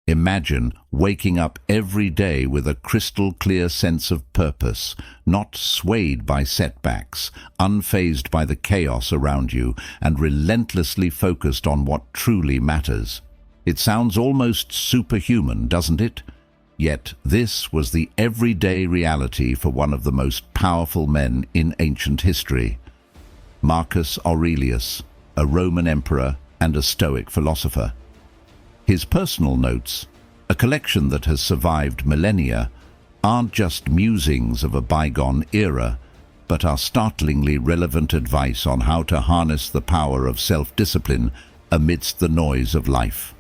Imagine waking up every day with a crystal-clear sense of purpose, not swayed by setbacks, unfazed by the chaos around you, and relentlessly focused on what truly matters. It sounds almost superhuman, doesn't it? Yet this was the everyday reality for one of the most powerful men in ancient history. Marcus Aurelius, a Roman emperor and a Stoic philosopher. His personal notes, a collection that has survived millennia, aren't just musings of a bygone era, but are startlingly relevant advice on how to harness the power of self-discipline amidst the noise of life.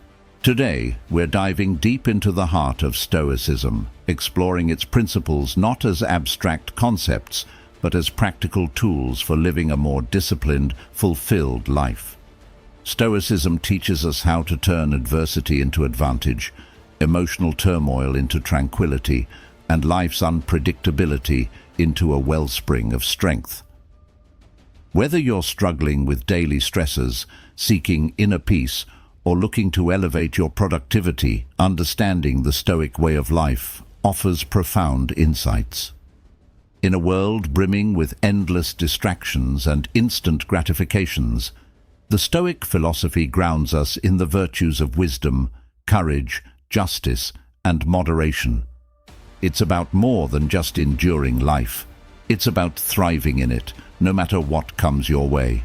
Today, we're diving deep into the heart of Stoicism, exploring its principles not as abstract concepts, but as practical tools for living a more disciplined, fulfilled life. Stoicism teaches us how to turn adversity into advantage, emotional turmoil into tranquility, and life's unpredictability into a wellspring of strength. Whether you're struggling with daily stresses, seeking inner peace, or looking to elevate your productivity, understanding the Stoic way of life offers profound insights. In a world brimming with endless distractions and instant gratifications, the Stoic philosophy grounds us in the virtues of wisdom, courage, justice, and moderation. It's about more than just enduring life. It's about thriving in it, no matter what comes your way.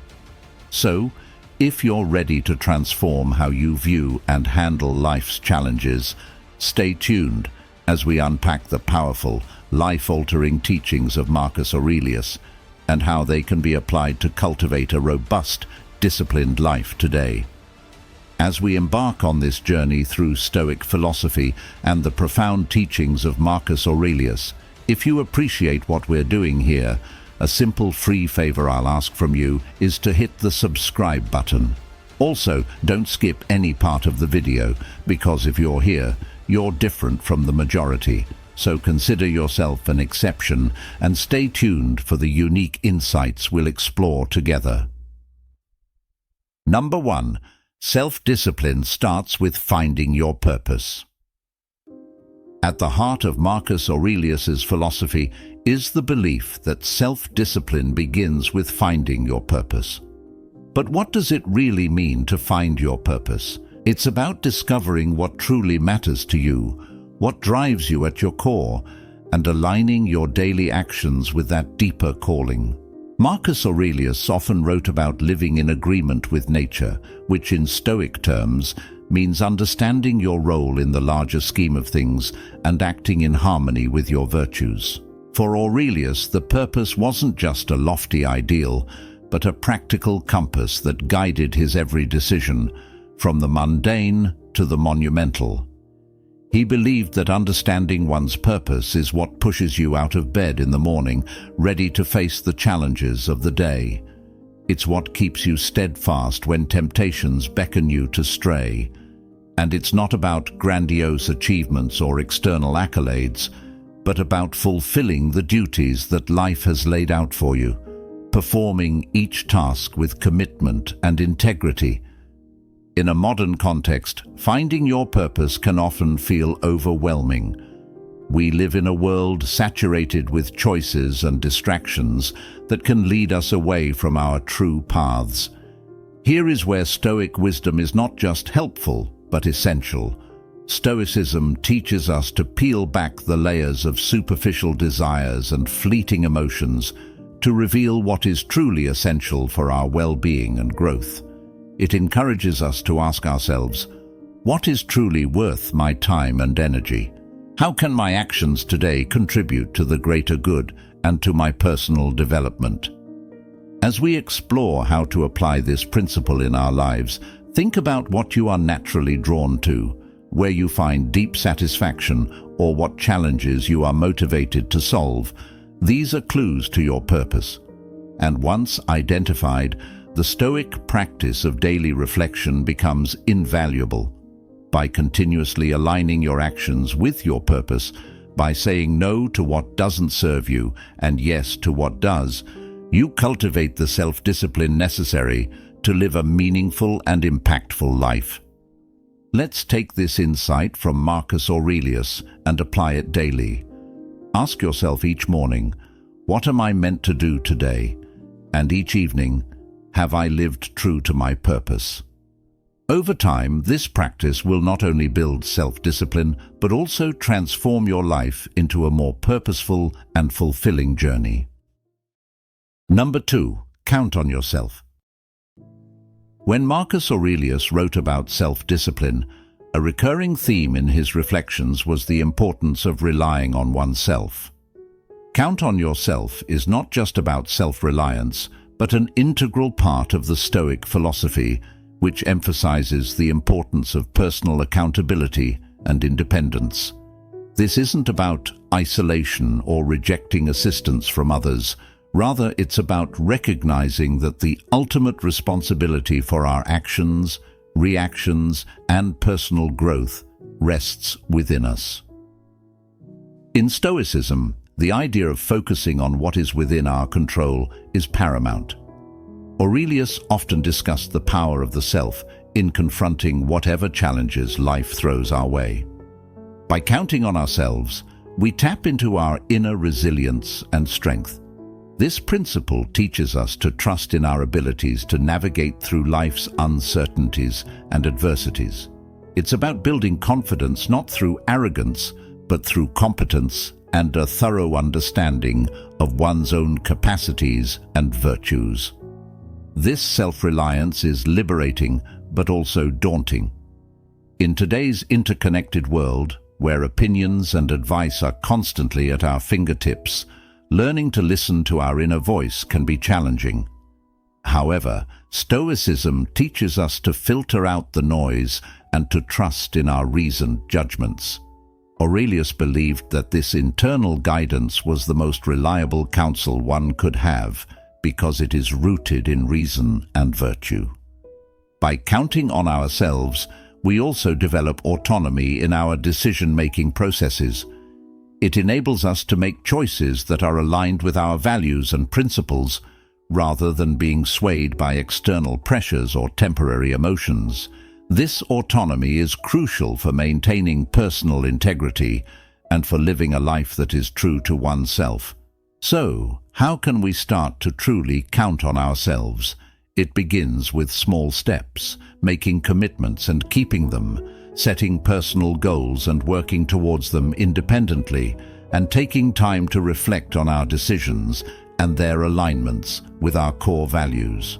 So, if you're ready to transform how you view and handle life's challenges, stay tuned as we unpack the powerful, life-altering teachings of Marcus Aurelius and how they can be applied to cultivate a robust, disciplined life today. As we embark on this journey through Stoic philosophy and the profound teachings of Marcus Aurelius, if you appreciate what we're doing here, a simple free favor I'll ask from you is to hit the subscribe button. Also, don't skip any part of the video, because if you're here, you're different from the majority. So consider yourself an exception and stay tuned for the unique insights we'll explore together. Number 1. Self-discipline starts with finding your purpose. At the heart of Marcus Aurelius's philosophy is the belief that self-discipline begins with finding your purpose. But what does it really mean to find your purpose? It's about discovering what truly matters to you, what drives you at your core, and aligning your daily actions with that deeper calling. Marcus Aurelius often wrote about living in agreement with nature, which in Stoic terms means understanding your role in the larger scheme of things and acting in harmony with your virtues. For Aurelius, the purpose wasn't just a lofty ideal, but a practical compass that guided his every decision, from the mundane to the monumental. He believed that understanding one's purpose is what pushes you out of bed in the morning, ready to face the challenges of the day. It's what keeps you steadfast when temptations beckon you to stray. And it's not about grandiose achievements or external accolades, but about fulfilling the duties that life has laid out for you, performing each task with commitment and integrity. In a modern context, finding your purpose can often feel overwhelming. We live in a world saturated with choices and distractions that can lead us away from our true paths. Here is where Stoic wisdom is not just helpful, but essential. Stoicism teaches us to peel back the layers of superficial desires and fleeting emotions to reveal what is truly essential for our well-being and growth. It encourages us to ask ourselves, what is truly worth my time and energy? How can my actions today contribute to the greater good and to my personal development? As we explore how to apply this principle in our lives, think about what you are naturally drawn to, where you find deep satisfaction, or what challenges you are motivated to solve. These are clues to your purpose. And once identified, the Stoic practice of daily reflection becomes invaluable. By continuously aligning your actions with your purpose, by saying no to what doesn't serve you and yes to what does, you cultivate the self-discipline necessary to live a meaningful and impactful life. Let's take this insight from Marcus Aurelius and apply it daily. Ask yourself each morning, what am I meant to do today? And each evening, have I lived true to my purpose? Over time, this practice will not only build self-discipline, but also transform your life into a more purposeful and fulfilling journey. Number 2, count on yourself. When Marcus Aurelius wrote about self-discipline, a recurring theme in his reflections was the importance of relying on oneself. Count on yourself is not just about self-reliance, but an integral part of the Stoic philosophy, which emphasizes the importance of personal accountability and independence. This isn't about isolation or rejecting assistance from others. Rather, it's about recognizing that the ultimate responsibility for our actions, reactions, and personal growth rests within us. In Stoicism, the idea of focusing on what is within our control is paramount. Aurelius often discussed the power of the self in confronting whatever challenges life throws our way. By counting on ourselves, we tap into our inner resilience and strength. This principle teaches us to trust in our abilities to navigate through life's uncertainties and adversities. It's about building confidence not through arrogance, but through competence and a thorough understanding of one's own capacities and virtues. This self-reliance is liberating, but also daunting. In today's interconnected world, where opinions and advice are constantly at our fingertips, learning to listen to our inner voice can be challenging. However, Stoicism teaches us to filter out the noise and to trust in our reasoned judgments. Aurelius believed that this internal guidance was the most reliable counsel one could have, because it is rooted in reason and virtue. By counting on ourselves, we also develop autonomy in our decision-making processes. It enables us to make choices that are aligned with our values and principles, rather than being swayed by external pressures or temporary emotions. This autonomy is crucial for maintaining personal integrity and for living a life that is true to oneself. So, how can we start to truly count on ourselves? It begins with small steps, making commitments and keeping them, setting personal goals and working towards them independently, and taking time to reflect on our decisions and their alignments with our core values.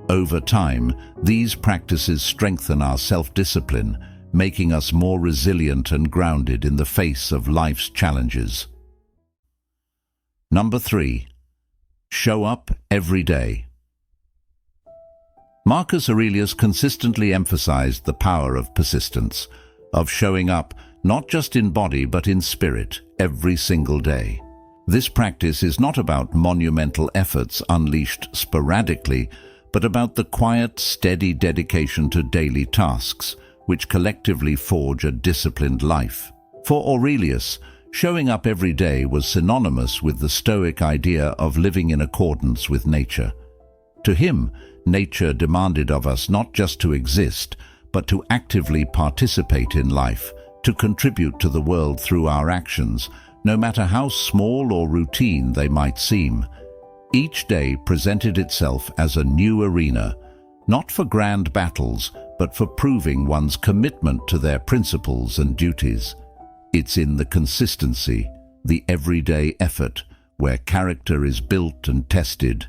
Over time, these practices strengthen our self-discipline, making us more resilient and grounded in the face of life's challenges. Number 3. Show up every day. Marcus Aurelius consistently emphasized the power of persistence, of showing up not just in body but in spirit every single day. This practice is not about monumental efforts unleashed sporadically, but about the quiet, steady dedication to daily tasks, which collectively forge a disciplined life. For Aurelius, showing up every day was synonymous with the Stoic idea of living in accordance with nature. To him, nature demanded of us not just to exist, but to actively participate in life, to contribute to the world through our actions, no matter how small or routine they might seem. Each day presented itself as a new arena, not for grand battles, but for proving one's commitment to their principles and duties. It's in the consistency, the everyday effort, where character is built and tested.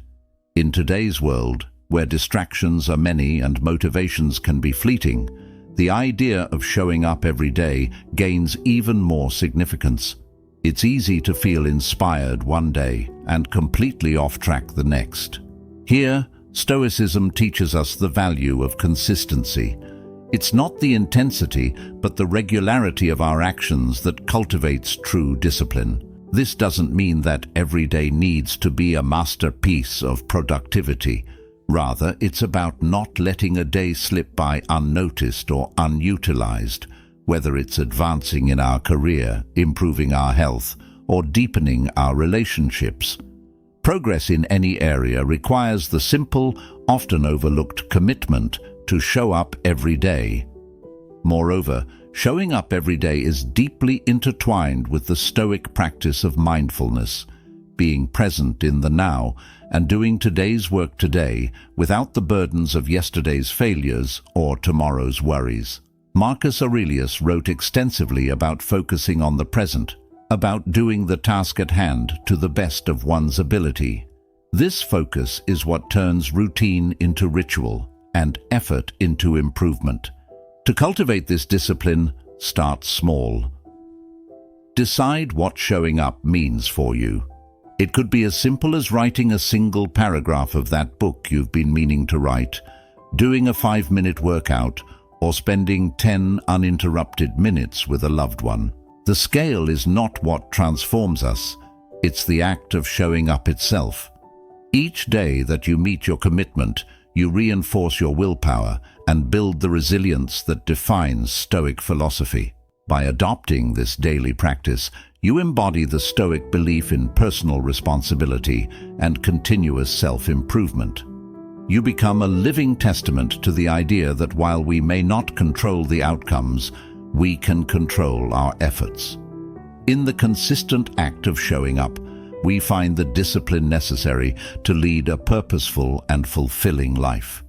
In today's world, where distractions are many and motivations can be fleeting, the idea of showing up every day gains even more significance. It's easy to feel inspired one day and completely off track the next. Here, Stoicism teaches us the value of consistency. It's not the intensity, but the regularity of our actions that cultivates true discipline. This doesn't mean that every day needs to be a masterpiece of productivity. Rather, it's about not letting a day slip by unnoticed or unutilized, whether it's advancing in our career, improving our health, or deepening our relationships. Progress in any area requires the simple, often overlooked commitment to show up every day. Moreover, showing up every day is deeply intertwined with the Stoic practice of mindfulness, being present in the now and doing today's work today without the burdens of yesterday's failures or tomorrow's worries. Marcus Aurelius wrote extensively about focusing on the present, about doing the task at hand to the best of one's ability. This focus is what turns routine into ritual and effort into improvement. To cultivate this discipline, start small. Decide what showing up means for you. It could be as simple as writing a single paragraph of that book you've been meaning to write, doing a 5-minute workout, or spending 10 uninterrupted minutes with a loved one. The scale is not what transforms us, it's the act of showing up itself. Each day that you meet your commitment, you reinforce your willpower and build the resilience that defines Stoic philosophy. By adopting this daily practice, you embody the Stoic belief in personal responsibility and continuous self-improvement. You become a living testament to the idea that while we may not control the outcomes, we can control our efforts. In the consistent act of showing up, we find the discipline necessary to lead a purposeful and fulfilling life.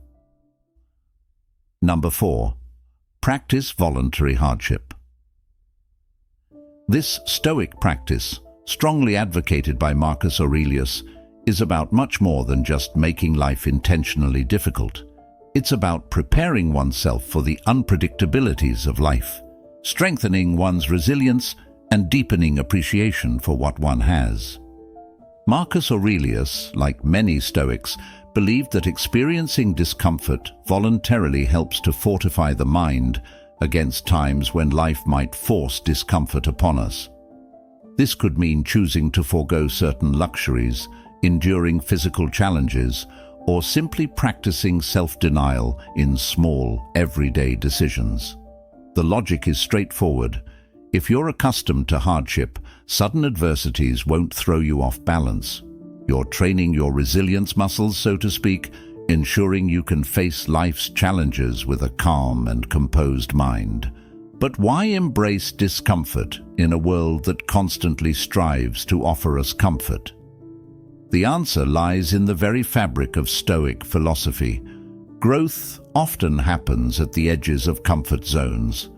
Number 4. Practice voluntary hardship. This Stoic practice, strongly advocated by Marcus Aurelius, is about much more than just making life intentionally difficult. It's about preparing oneself for the unpredictabilities of life, strengthening one's resilience, and deepening appreciation for what one has. Marcus Aurelius, like many Stoics, believed that experiencing discomfort voluntarily helps to fortify the mind against times when life might force discomfort upon us. This could mean choosing to forego certain luxuries, enduring physical challenges, or simply practicing self-denial in small, everyday decisions. The logic is straightforward. If you're accustomed to hardship, sudden adversities won't throw you off balance. You're training your resilience muscles, so to speak, ensuring you can face life's challenges with a calm and composed mind. But why embrace discomfort in a world that constantly strives to offer us comfort? The answer lies in the very fabric of Stoic philosophy. Growth often happens at the edges of comfort zones.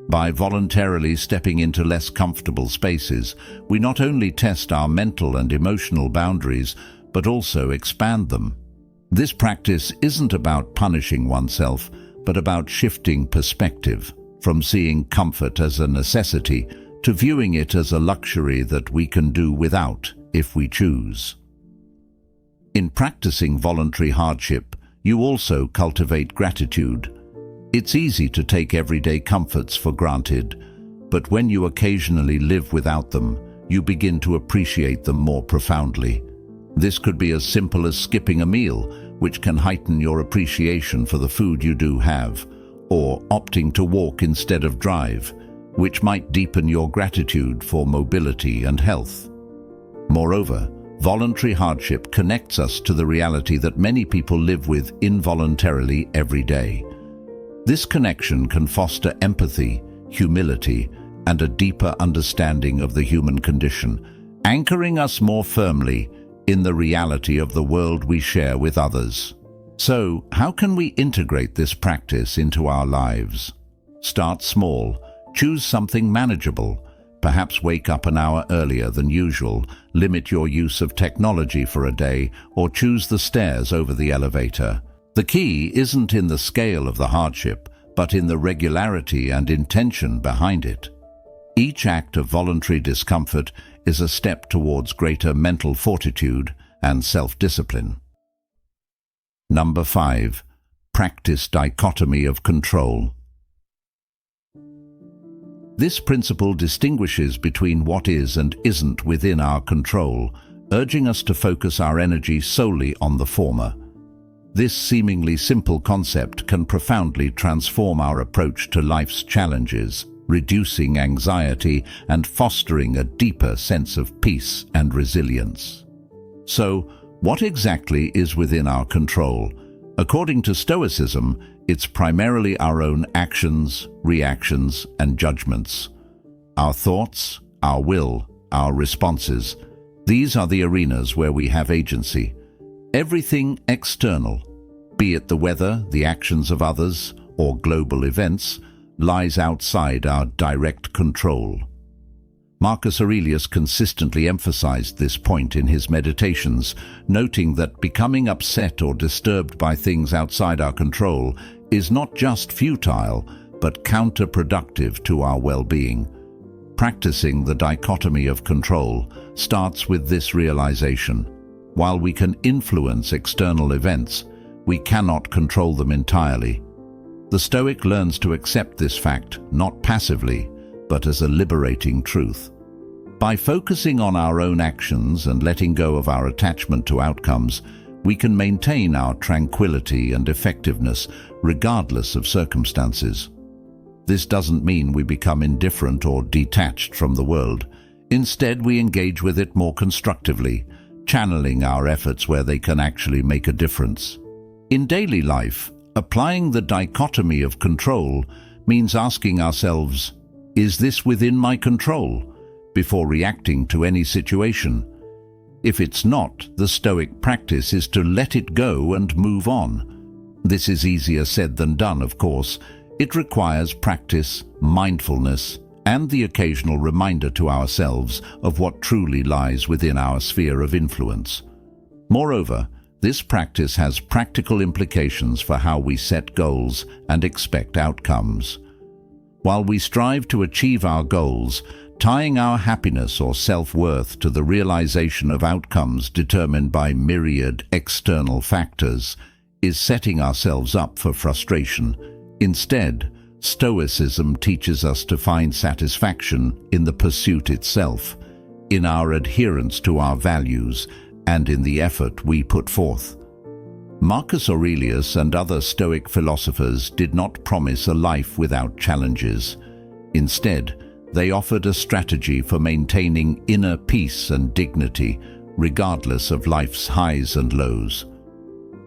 By voluntarily stepping into less comfortable spaces, we not only test our mental and emotional boundaries, but also expand them. This practice isn't about punishing oneself, but about shifting perspective, from seeing comfort as a necessity to viewing it as a luxury that we can do without if we choose. In practicing voluntary hardship, you also cultivate gratitude. It's easy to take everyday comforts for granted, but when you occasionally live without them, you begin to appreciate them more profoundly. This could be as simple as skipping a meal, which can heighten your appreciation for the food you do have, or opting to walk instead of drive, which might deepen your gratitude for mobility and health. Moreover, voluntary hardship connects us to the reality that many people live with involuntarily every day. This connection can foster empathy, humility, and a deeper understanding of the human condition, anchoring us more firmly in the reality of the world we share with others. So, how can we integrate this practice into our lives? Start small. Choose something manageable. Perhaps wake up an hour earlier than usual, limit your use of technology for a day, or choose the stairs over the elevator. The key isn't in the scale of the hardship, but in the regularity and intention behind it. Each act of voluntary discomfort is a step towards greater mental fortitude and self-discipline. Number 5. Practice dichotomy of control. This principle distinguishes between what is and isn't within our control, urging us to focus our energy solely on the former. This seemingly simple concept can profoundly transform our approach to life's challenges, reducing anxiety and fostering a deeper sense of peace and resilience. So, what exactly is within our control? According to Stoicism, It's primarily our own actions, reactions, and judgments. Our thoughts, our will, our responses. These are the arenas where we have agency. Everything external, be it the weather, the actions of others, or global events, lies outside our direct control. Marcus Aurelius consistently emphasized this point in his Meditations, noting that becoming upset or disturbed by things outside our control is not just futile, but counterproductive to our well-being. Practicing the dichotomy of control starts with this realization. While we can influence external events, we cannot control them entirely. The Stoic learns to accept this fact, not passively, but as a liberating truth. By focusing on our own actions and letting go of our attachment to outcomes, we can maintain our tranquility and effectiveness regardless of circumstances. This doesn't mean we become indifferent or detached from the world. Instead, we engage with it more constructively, channeling our efforts where they can actually make a difference. In daily life, applying the dichotomy of control means asking ourselves, is this within my control? Before reacting to any situation. If it's not, the Stoic practice is to let it go and move on. This is easier said than done, of course. It requires practice, mindfulness, and the occasional reminder to ourselves of what truly lies within our sphere of influence. Moreover, this practice has practical implications for how we set goals and expect outcomes. While we strive to achieve our goals, tying our happiness or self-worth to the realization of outcomes determined by myriad external factors is setting ourselves up for frustration. Instead, Stoicism teaches us to find satisfaction in the pursuit itself, in our adherence to our values, and in the effort we put forth. Marcus Aurelius and other Stoic philosophers did not promise a life without challenges. Instead, they offered a strategy for maintaining inner peace and dignity, regardless of life's highs and lows.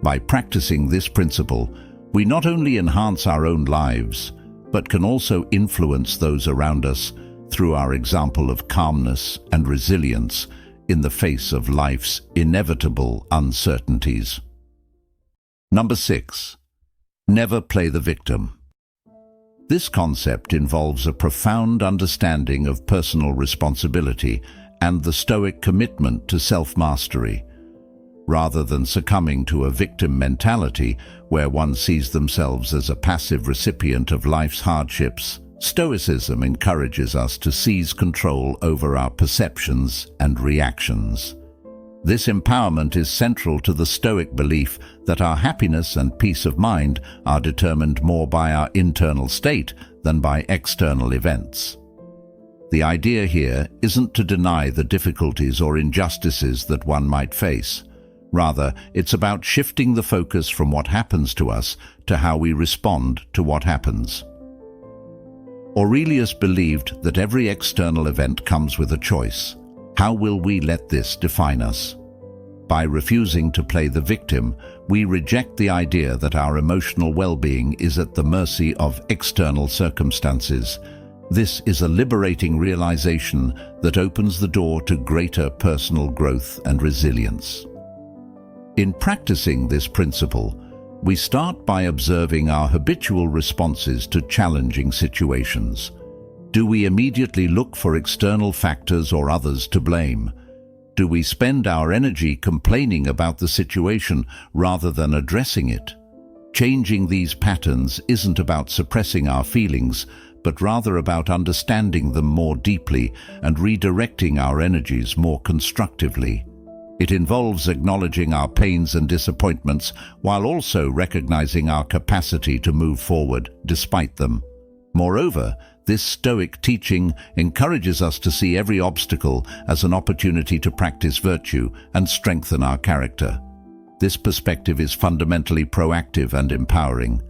By practicing this principle, we not only enhance our own lives, but can also influence those around us through our example of calmness and resilience in the face of life's inevitable uncertainties. Number 6. Never play the victim. This concept involves a profound understanding of personal responsibility and the Stoic commitment to self-mastery. Rather than succumbing to a victim mentality where one sees themselves as a passive recipient of life's hardships, Stoicism encourages us to seize control over our perceptions and reactions. This empowerment is central to the Stoic belief that our happiness and peace of mind are determined more by our internal state than by external events. The idea here isn't to deny the difficulties or injustices that one might face. Rather, it's about shifting the focus from what happens to us to how we respond to what happens. Aurelius believed that every external event comes with a choice. How will we let this define us? By refusing to play the victim, we reject the idea that our emotional well-being is at the mercy of external circumstances. This is a liberating realization that opens the door to greater personal growth and resilience. In practicing this principle, we start by observing our habitual responses to challenging situations. Do we immediately look for external factors or others to blame? Do we spend our energy complaining about the situation rather than addressing it? Changing these patterns isn't about suppressing our feelings, but rather about understanding them more deeply and redirecting our energies more constructively. It involves acknowledging our pains and disappointments while also recognizing our capacity to move forward despite them. Moreover, this Stoic teaching encourages us to see every obstacle as an opportunity to practice virtue and strengthen our character. This perspective is fundamentally proactive and empowering.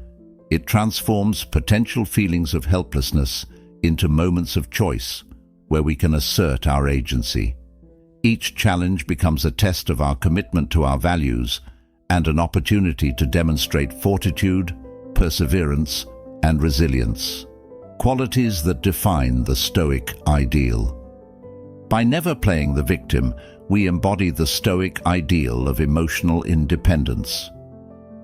It transforms potential feelings of helplessness into moments of choice, where we can assert our agency. Each challenge becomes a test of our commitment to our values and an opportunity to demonstrate fortitude, perseverance, and resilience, qualities that define the Stoic ideal. By never playing the victim, we embody the Stoic ideal of emotional independence.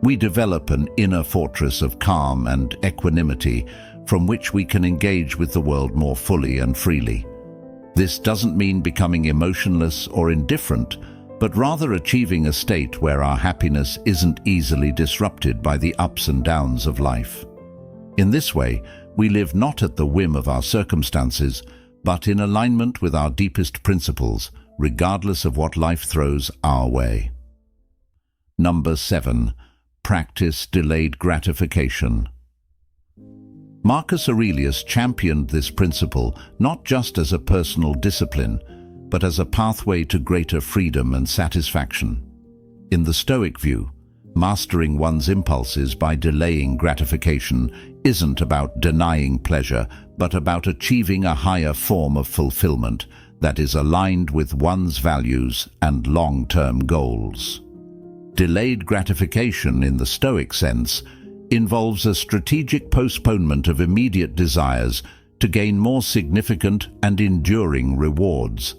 We develop an inner fortress of calm and equanimity from which we can engage with the world more fully and freely. This doesn't mean becoming emotionless or indifferent, but rather achieving a state where our happiness isn't easily disrupted by the ups and downs of life. In this way, we live not at the whim of our circumstances, but in alignment with our deepest principles, regardless of what life throws our way. Number 7. Practice delayed gratification. Marcus Aurelius championed this principle not just as a personal discipline, but as a pathway to greater freedom and satisfaction. In the Stoic view, mastering one's impulses by delaying gratification isn't about denying pleasure, but about achieving a higher form of fulfillment that is aligned with one's values and long-term goals. Delayed gratification, in the Stoic sense, involves a strategic postponement of immediate desires to gain more significant and enduring rewards.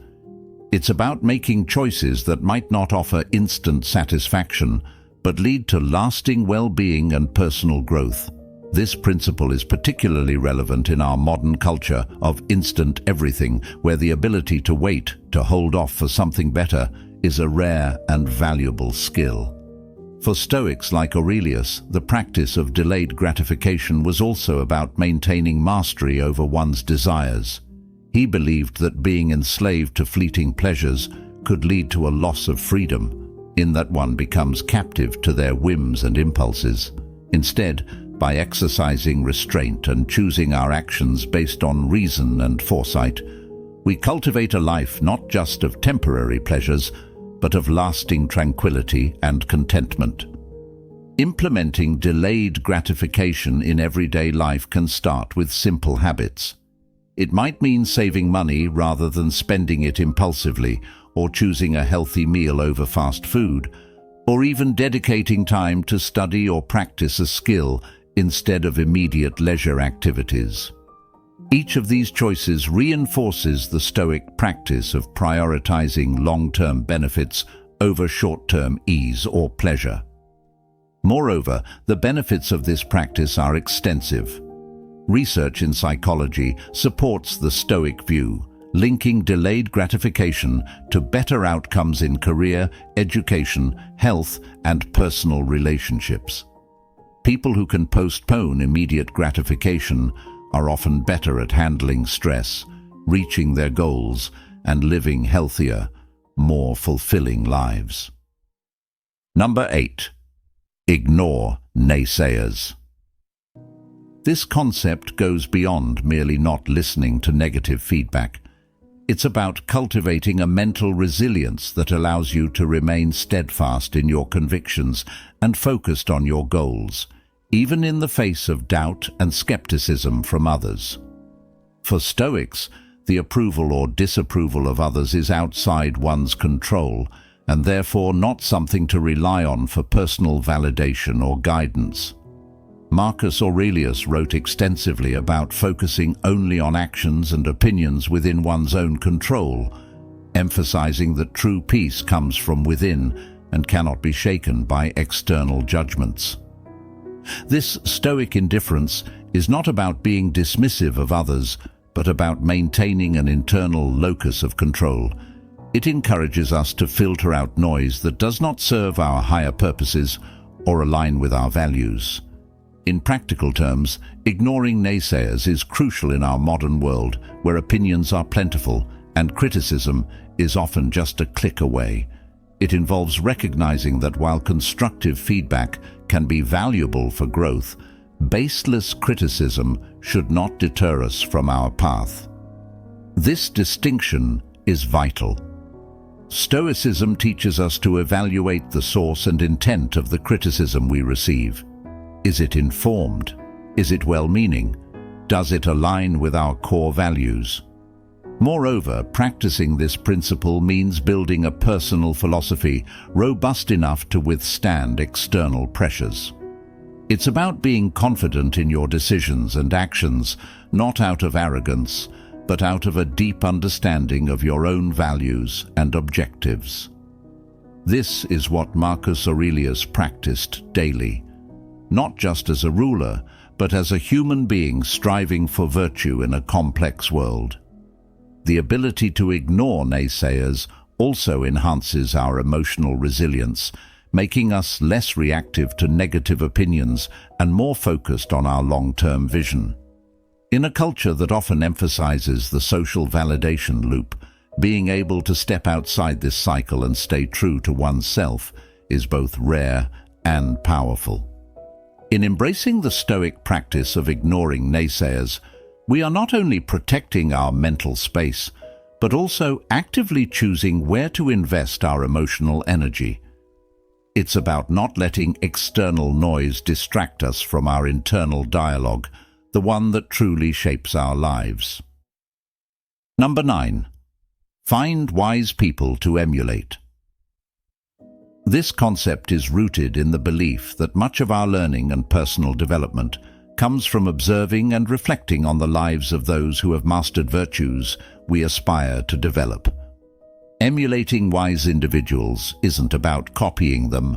It's about making choices that might not offer instant satisfaction, but lead to lasting well-being and personal growth. This principle is particularly relevant in our modern culture of instant everything, where the ability to wait, to hold off for something better, is a rare and valuable skill. For Stoics like Aurelius, the practice of delayed gratification was also about maintaining mastery over one's desires. He believed that being enslaved to fleeting pleasures could lead to a loss of freedom, in that one becomes captive to their whims and impulses. Instead, by exercising restraint and choosing our actions based on reason and foresight, we cultivate a life not just of temporary pleasures, but of lasting tranquility and contentment. Implementing delayed gratification in everyday life can start with simple habits. It might mean saving money rather than spending it impulsively, or choosing a healthy meal over fast food, or even dedicating time to study or practice a skill instead of immediate leisure activities. Each of these choices reinforces the Stoic practice of prioritizing long-term benefits over short-term ease or pleasure. Moreover, the benefits of this practice are extensive. Research in psychology supports the Stoic view, linking delayed gratification to better outcomes in career, education, health, and personal relationships. People who can postpone immediate gratification are often better at handling stress, reaching their goals, and living healthier, more fulfilling lives. Number 8. Ignore naysayers. This concept goes beyond merely not listening to negative feedback. It's about cultivating a mental resilience that allows you to remain steadfast in your convictions and focused on your goals, even in the face of doubt and skepticism from others. For Stoics, the approval or disapproval of others is outside one's control, and therefore not something to rely on for personal validation or guidance. Marcus Aurelius wrote extensively about focusing only on actions and opinions within one's own control, emphasizing that true peace comes from within and cannot be shaken by external judgments. This Stoic indifference is not about being dismissive of others, but about maintaining an internal locus of control. It encourages us to filter out noise that does not serve our higher purposes or align with our values. In practical terms, ignoring naysayers is crucial in our modern world, where opinions are plentiful and criticism is often just a click away. It involves recognizing that while constructive feedback can be valuable for growth, baseless criticism should not deter us from our path. This distinction is vital. Stoicism teaches us to evaluate the source and intent of the criticism we receive. Is it informed? Is it well-meaning? Does it align with our core values? Moreover, practicing this principle means building a personal philosophy robust enough to withstand external pressures. It's about being confident in your decisions and actions, not out of arrogance, but out of a deep understanding of your own values and objectives. This is what Marcus Aurelius practiced daily, not just as a ruler, but as a human being striving for virtue in a complex world. The ability to ignore naysayers also enhances our emotional resilience, making us less reactive to negative opinions and more focused on our long-term vision. In a culture that often emphasizes the social validation loop, being able to step outside this cycle and stay true to oneself is both rare and powerful. In embracing the Stoic practice of ignoring naysayers, we are not only protecting our mental space, but also actively choosing where to invest our emotional energy. It's about not letting external noise distract us from our internal dialogue, the one that truly shapes our lives. Number 9. Find wise people to emulate. This concept is rooted in the belief that much of our learning and personal development comes from observing and reflecting on the lives of those who have mastered virtues we aspire to develop. Emulating wise individuals isn't about copying them,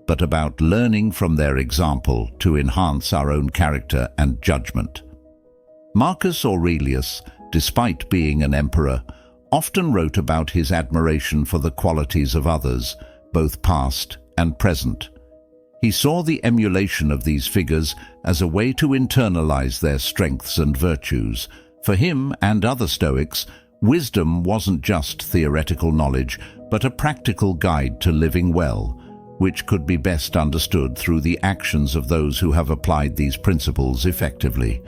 but about learning from their example to enhance our own character and judgment. Marcus Aurelius, despite being an emperor, often wrote about his admiration for the qualities of others, both past and present. He saw the emulation of these figures as a way to internalize their strengths and virtues. For him and other Stoics, wisdom wasn't just theoretical knowledge, but a practical guide to living well, which could be best understood through the actions of those who have applied these principles effectively.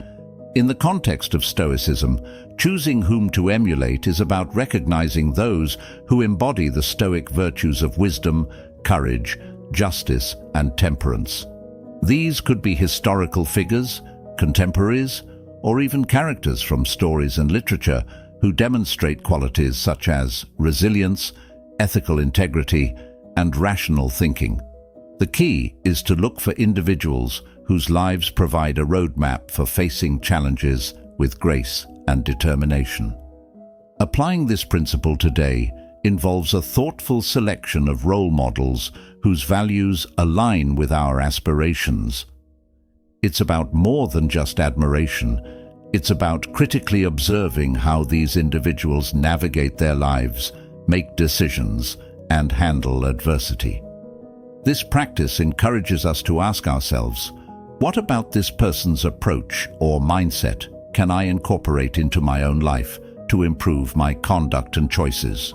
In the context of Stoicism, choosing whom to emulate is about recognizing those who embody the Stoic virtues of wisdom, courage, justice, and temperance. These could be historical figures, contemporaries, or even characters from stories and literature who demonstrate qualities such as resilience, ethical integrity, and rational thinking. The key is to look for individuals whose lives provide a roadmap for facing challenges with grace and determination. Applying this principle today involves a thoughtful selection of role models whose values align with our aspirations. It's about more than just admiration. It's about critically observing how these individuals navigate their lives, make decisions, and handle adversity. This practice encourages us to ask ourselves, what about this person's approach or mindset can I incorporate into my own life to improve my conduct and choices?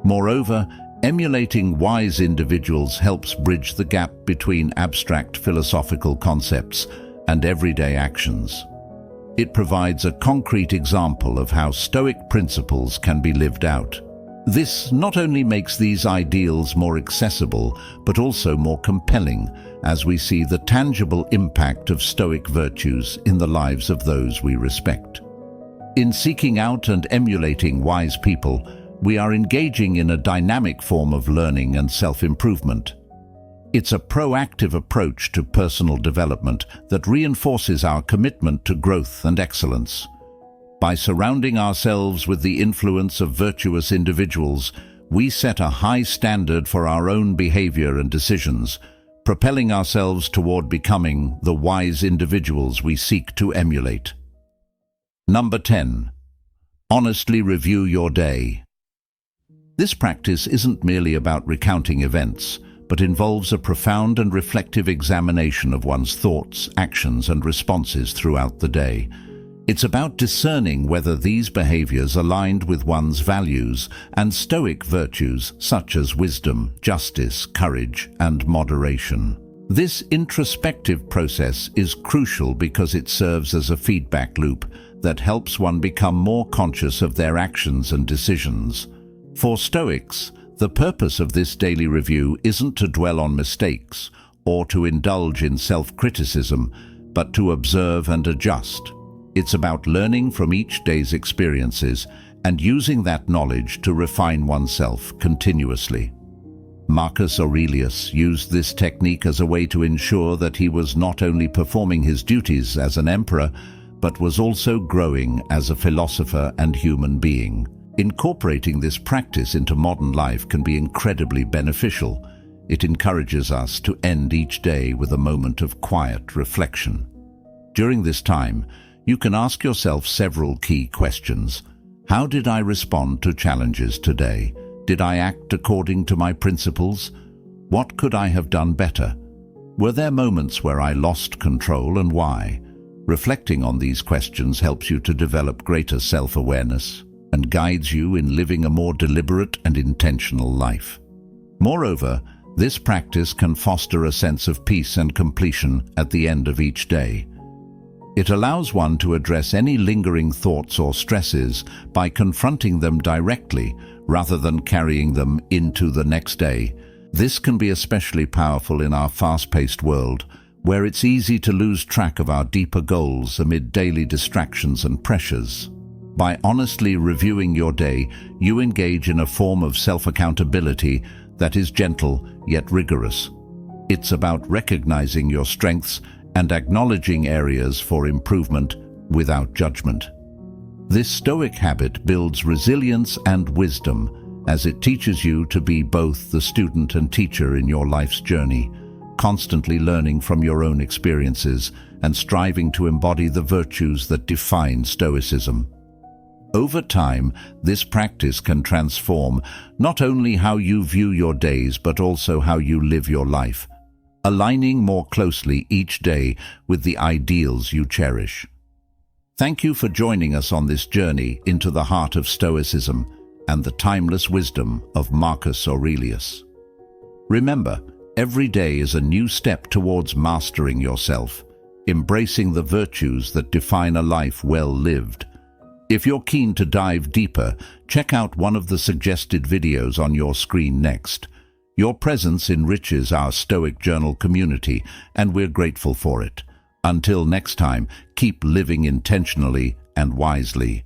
Moreover, emulating wise individuals helps bridge the gap between abstract philosophical concepts and everyday actions. It provides a concrete example of how Stoic principles can be lived out. This not only makes these ideals more accessible, but also more compelling as we see the tangible impact of Stoic virtues in the lives of those we respect. In seeking out and emulating wise people, we are engaging in a dynamic form of learning and self-improvement. It's a proactive approach to personal development that reinforces our commitment to growth and excellence. By surrounding ourselves with the influence of virtuous individuals, we set a high standard for our own behavior and decisions, propelling ourselves toward becoming the wise individuals we seek to emulate. Number 10. Honestly review your day. This practice isn't merely about recounting events, but involves a profound and reflective examination of one's thoughts, actions, and responses throughout the day. It's about discerning whether these behaviors aligned with one's values and Stoic virtues such as wisdom, justice, courage, and moderation. This introspective process is crucial because it serves as a feedback loop that helps one become more conscious of their actions and decisions. For Stoics, the purpose of this daily review isn't to dwell on mistakes or to indulge in self-criticism, but to observe and adjust. It's about learning from each day's experiences and using that knowledge to refine oneself continuously. Marcus Aurelius used this technique as a way to ensure that he was not only performing his duties as an emperor, but was also growing as a philosopher and human being. Incorporating this practice into modern life can be incredibly beneficial. It encourages us to end each day with a moment of quiet reflection. During this time, you can ask yourself several key questions. How did I respond to challenges today? Did I act according to my principles? What could I have done better? Were there moments where I lost control, and why? Reflecting on these questions helps you to develop greater self-awareness and guides you in living a more deliberate and intentional life. Moreover, this practice can foster a sense of peace and completion at the end of each day. It allows one to address any lingering thoughts or stresses by confronting them directly rather than carrying them into the next day. This can be especially powerful in our fast-paced world, where it's easy to lose track of our deeper goals amid daily distractions and pressures. By honestly reviewing your day, you engage in a form of self-accountability that is gentle yet rigorous. It's about recognizing your strengths and acknowledging areas for improvement without judgment. This Stoic habit builds resilience and wisdom as it teaches you to be both the student and teacher in your life's journey, constantly learning from your own experiences and striving to embody the virtues that define Stoicism. Over time, this practice can transform not only how you view your days but also how you live your life, aligning more closely each day with the ideals you cherish. Thank you for joining us on this journey into the heart of Stoicism and the timeless wisdom of Marcus Aurelius. Remember, every day is a new step towards mastering yourself, embracing the virtues that define a life well lived. If you're keen to dive deeper, check out one of the suggested videos on your screen next. Your presence enriches our Stoic Journal community, and we're grateful for it. Until next time, keep living intentionally and wisely.